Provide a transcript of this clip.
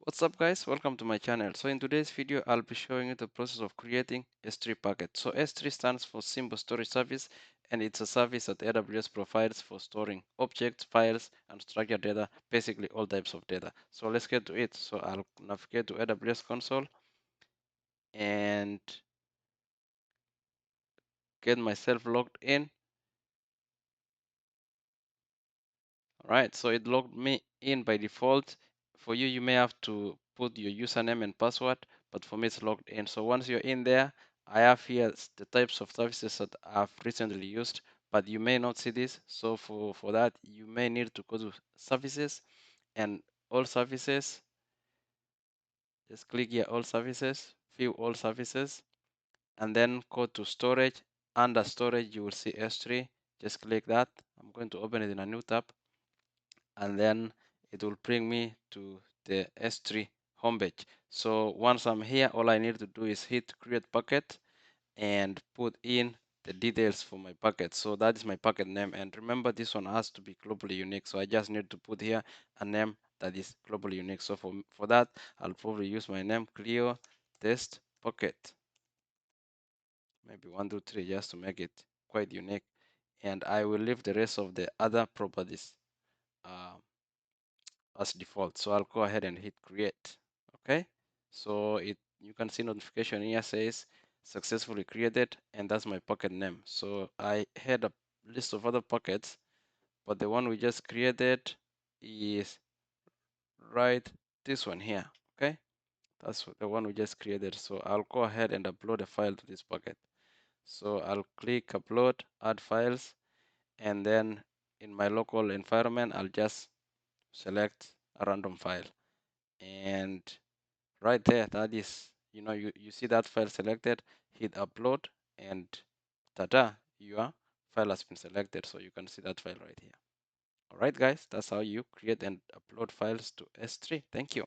What's up guys, welcome to my channel. So in today's video I'll be showing you the process of creating S3 packet. So S3 stands for Simple Storage Service, and it's a service that AWS provides for storing objects, files and structured data, basically all types of data. So let's get to it. So I'll navigate to AWS console and get myself logged in. All right, so it logged me in by default. For you, you may have to put your username and password, but for me, it's logged in. So once you're in there, I have here the types of services that I've recently used, but you may not see this. So for that, you may need to go to services and all services. Just click here, all services, view all services, and then go to storage. Under storage, you will see S3. Just click that. I'm going to open it in a new tab, and then it will bring me to the S3 homepage. So once I'm here, all I need to do is hit create bucket and put in the details for my bucket. So that is my bucket name, and remember this one has to be globally unique, so I just need to put here a name that is globally unique. So for that, I'll probably use my name, Clio Test Bucket, maybe 123, just to make it quite unique, and I will leave the rest of the other properties uh, as default. So I'll go ahead and hit create. Okay, so you can see notification here says successfully created, and that's my pocket name. So I had a list of other pockets, but the one we just created is right this one here. Okay, that's the one we just created. So I'll go ahead and upload a file to this bucket. So I'll click upload, add files, and then in my local environment I'll just select a random file, and right there, that is, you see that file selected, hit upload, and ta-da, your file has been selected. So you can see that file right here. All right guys, that's how you create and upload files to S3. Thank you.